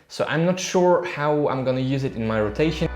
So I'm not sure how I'm gonna use it in my rotation.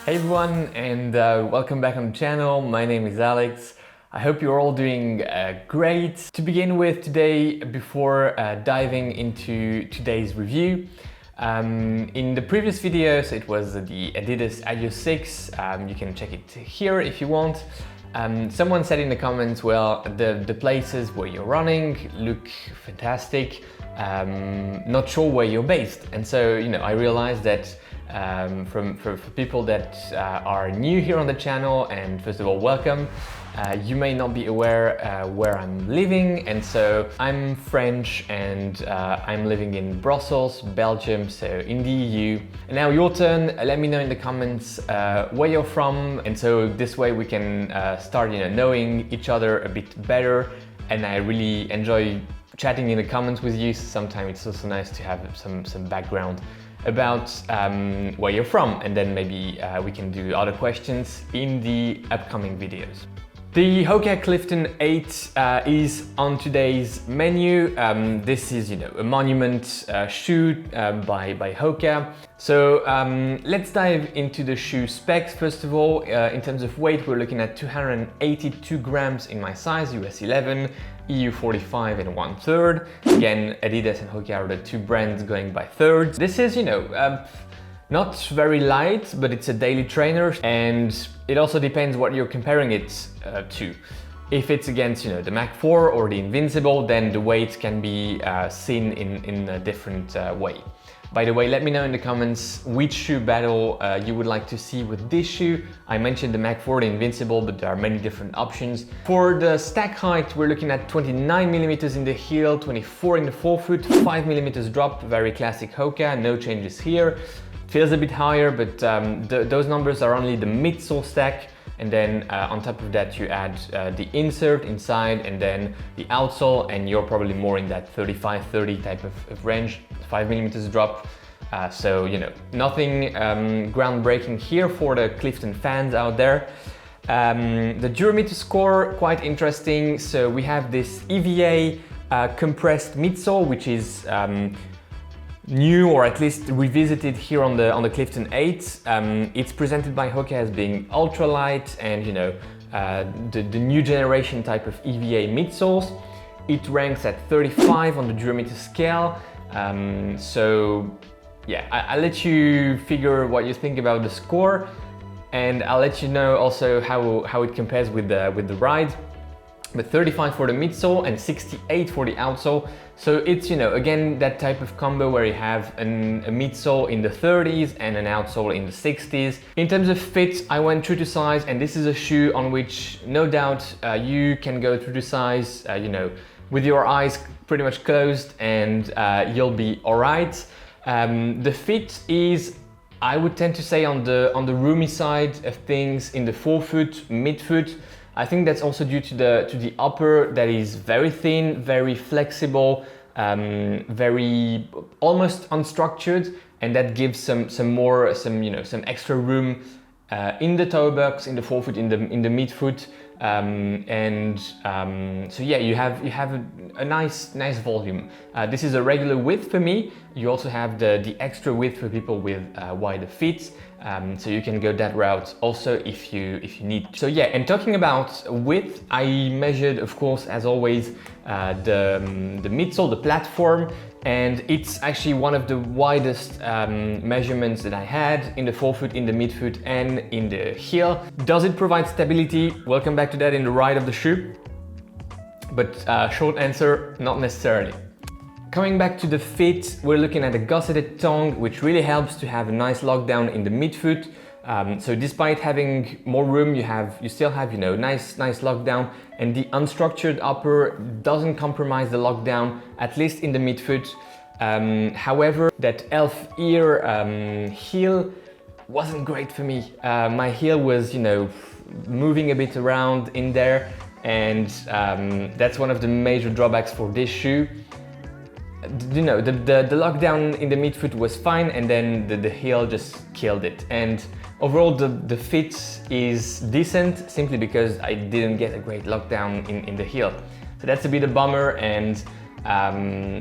Hey everyone, and welcome back on the channel. My name is Alex. I hope you're all doing great. To begin with today, before diving into today's review, in the previous videos it was the Adidas Adios 6. You can check it here if you want. Someone said in the comments, well, the places where you're running look fantastic. Not sure where you're based, and so I realized that for people that are new here on the channel, and first of all, welcome. You may not be aware where I'm living, and so I'm French and I'm living in Brussels, Belgium, so in the EU. And now your turn, let me know in the comments where you're from, and so this way we can start knowing each other a bit better. And I really enjoy chatting in the comments with you, so sometimes it's also nice to have some background about where you're from, and then maybe we can do other questions in the upcoming videos. The Hoka Clifton 8 is on today's menu. This is, a monument shoe by Hoka. So let's dive into the shoe specs. First of all, in terms of weight, we're looking at 282 grams in my size, US 11, EU 45 and 1/3. Again, Adidas and Hoka are the two brands going by thirds. This is, not very light, but it's a daily trainer, and it also depends what you're comparing it to. If it's against, the Mach 4 or the Invincible, then the weight can be seen in a different way. By the way, let me know in the comments which shoe battle you would like to see with this shoe. I mentioned the Mach 4, the Invincible, but there are many different options. For the stack height, we're looking at 29 millimeters in the heel, 24 in the forefoot, 5 millimeters drop, very classic Hoka, no changes here. Feels a bit higher, but those numbers are only the midsole stack, and then on top of that you add the insert inside and then the outsole, and you're probably more in that 35-30 type of range, 5 millimeters drop. So nothing groundbreaking here for the Clifton fans out there. The Durometer score, quite interesting. So we have this EVA compressed midsole, which is new, or at least revisited here on the Clifton 8. It's presented by Hoka as being ultralight and the new generation type of EVA midsoles. It ranks at 35 on the Durometer scale. So yeah, I'll let you figure what you think about the score, and I'll let you know also how it compares with the ride. But 35 for the midsole and 68 for the outsole. So it's, again, that type of combo where you have a midsole in the 30s and an outsole in the 60s. In terms of fit, I went true to size, and this is a shoe on which no doubt you can go true to size, with your eyes pretty much closed, and you'll be all right. The fit is, I would tend to say, on the roomy side of things in the forefoot, midfoot. I think that's also due to the upper that is very thin, very flexible, very almost unstructured, and that gives some extra room in the toe box, in the forefoot, in the midfoot, so yeah, you have a nice volume. This is a regular width for me. You also have the extra width for people with wider feet, so you can go that route also if you need. So yeah, and talking about width, I measured, of course, as always, the midsole, the platform, and it's actually one of the widest measurements that I had in the forefoot, in the midfoot, and in the heel. Does it provide stability? We'll come back to that in the ride of the shoe, but short answer, not necessarily. Coming back to the fit, we're looking at a gusseted tongue, which really helps to have a nice lockdown in the midfoot. So despite having more room, you still have nice lockdown, and the unstructured upper doesn't compromise the lockdown, at least in the midfoot. However, that elf ear heel wasn't great for me. My heel was moving a bit around in there, and that's one of the major drawbacks for this shoe. The lockdown in the midfoot was fine, and then the heel just killed it. And overall, the fit is decent simply because I didn't get a great lockdown in the heel. So that's a bit of a bummer, and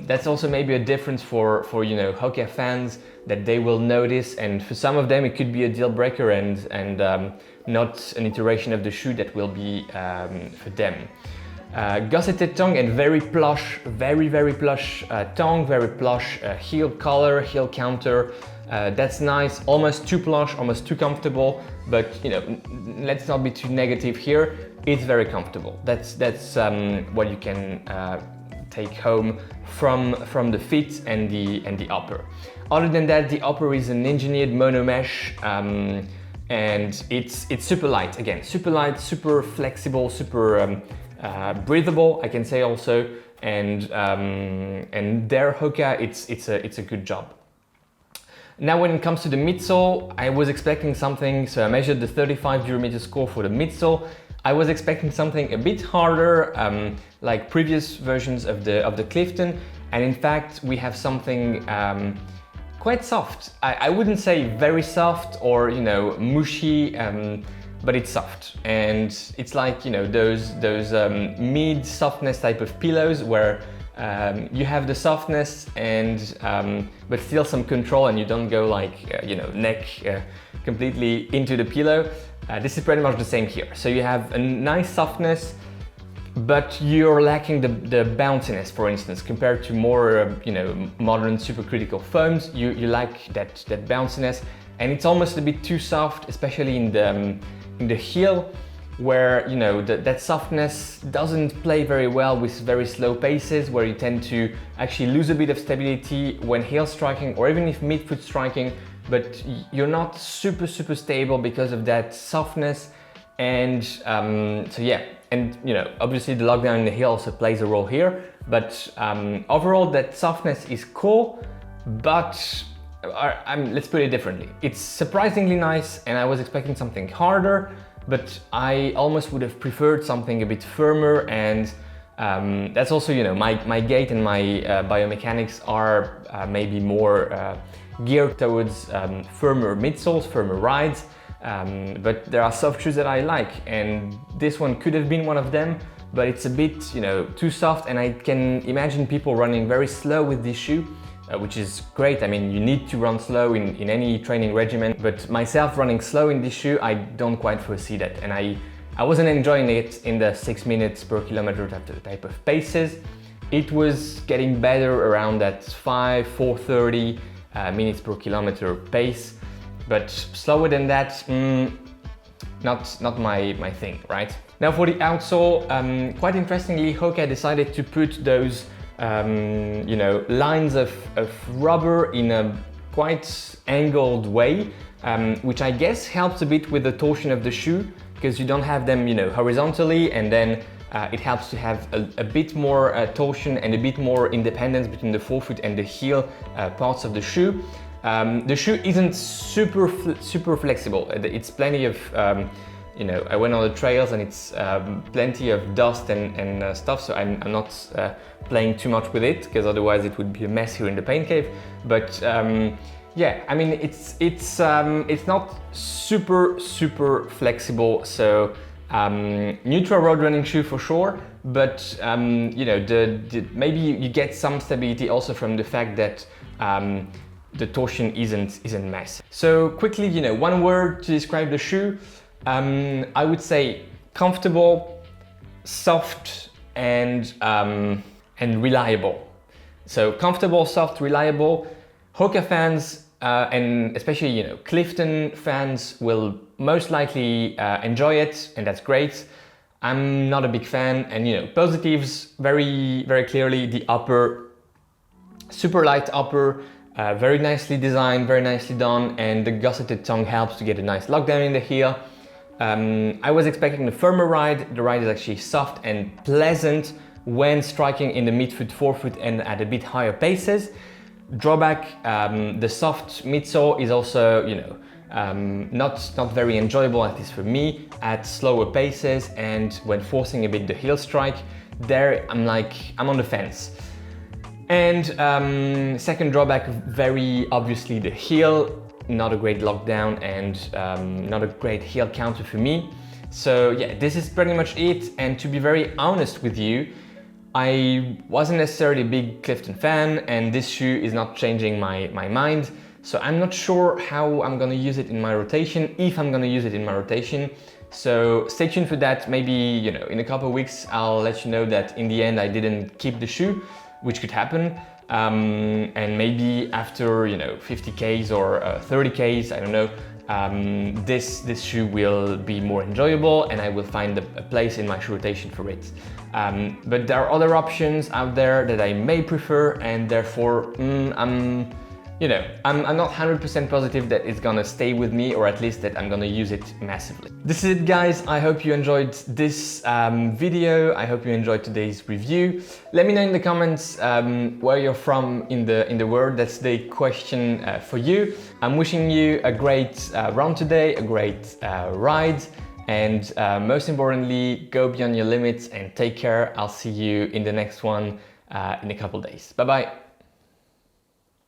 that's also maybe a difference for Hoka fans that they will notice, and for some of them it could be a deal breaker and not an iteration of the shoe that will be for them. Gusseted tongue and very plush, very plush tongue, very plush heel collar, heel counter. That's nice, almost too plush, almost too comfortable, but let's not be too negative here. It's very comfortable. That's what you can take home from the fit and the upper. Other than that, the upper is an engineered mono mesh, and it's super light. Again, super light, super flexible, super breathable, I can say also, and there Hoka, it's a good job. Now, when it comes to the midsole, I was expecting something. So I measured the 35 Durometer score for the midsole. I was expecting something a bit harder, like previous versions of the Clifton, and in fact we have something quite soft. I wouldn't say very soft or mushy, but it's soft, and it's like those mid softness type of pillows where you have the softness and but still some control, and you don't go like neck completely into the pillow. This is pretty much the same here. So you have a nice softness, but you're lacking the bounciness, for instance, compared to more modern supercritical foams. You lack that bounciness, and it's almost a bit too soft, especially in the heel, where that softness doesn't play very well with very slow paces, where you tend to actually lose a bit of stability when heel striking, or even if midfoot striking, but you're not super stable because of that softness. And so yeah, and obviously the lockdown in the heel also plays a role here, but overall that softness is cool, but let's put it differently. It's surprisingly nice, and I was expecting something harder, but I almost would have preferred something a bit firmer, and that's also, my gait and my biomechanics are maybe more geared towards firmer midsoles, firmer rides, but there are soft shoes that I like, and this one could have been one of them, but it's a bit, too soft, and I can imagine people running very slow with this shoe, which is great. I mean, you need to run slow in any training regimen, but myself running slow in this shoe, I don't quite foresee that, and I wasn't enjoying it in the 6 minutes per kilometer type of paces. It was getting better around that 4:30 minutes per kilometer pace, but slower than that, not my thing, right? Now for the outsole, quite interestingly, Hoka decided to put those lines of rubber in a quite angled way, which I guess helps a bit with the torsion of the shoe, because you don't have them horizontally, and then it helps to have a bit more torsion and a bit more independence between the forefoot and the heel parts of the shoe. The shoe isn't super flexible. It's plenty of I went on the trails, and it's plenty of dust and stuff, so I'm not playing too much with it, because otherwise it would be a mess here in the pain cave. But Yeah, I mean it's not super flexible, so neutral road running shoe for sure, but you know, maybe you get some stability also from the fact that the torsion isn't massive. So quickly, you know, one word to describe the shoe, I would say comfortable, soft, and reliable. So comfortable, soft, reliable. Hoka fans and especially, you know, Clifton fans will most likely enjoy it, and that's great. I'm not a big fan, and you know, positives very clearly: the upper, super light upper, very nicely designed, very nicely done, and the gusseted tongue helps to get a nice lockdown in the heel. I was expecting a firmer ride. The ride is actually soft and pleasant when striking in the midfoot, forefoot, and at a bit higher paces. Drawback, the soft midsole is also, you know, not very enjoyable, at least for me, at slower paces and when forcing a bit the heel strike. There I'm on the fence. And second drawback, very obviously the heel, not a great lockdown and not a great heel counter for me. So yeah, this is pretty much it. And to be very honest with you, I wasn't necessarily a big Clifton fan, and this shoe is not changing my mind. So I'm not sure how I'm gonna use it in my rotation, if I'm gonna use it in my rotation. So stay tuned for that. Maybe, you know, in a couple of weeks, I'll let you know that in the end I didn't keep the shoe, which could happen. And maybe after, you know, 50Ks or 30Ks, I don't know, this shoe will be more enjoyable and I will find a place in my shoe rotation for it. But there are other options out there that I may prefer, and therefore I'm not 100% positive that it's gonna stay with me, or at least that I'm gonna use it massively. This is it, guys. I hope you enjoyed this video. I hope you enjoyed today's review. Let me know in the comments where you're from in the world. That's the question for you. I'm wishing you a great run today, a great ride, and most importantly, go beyond your limits and take care. I'll see you in the next one in a couple days. Bye bye.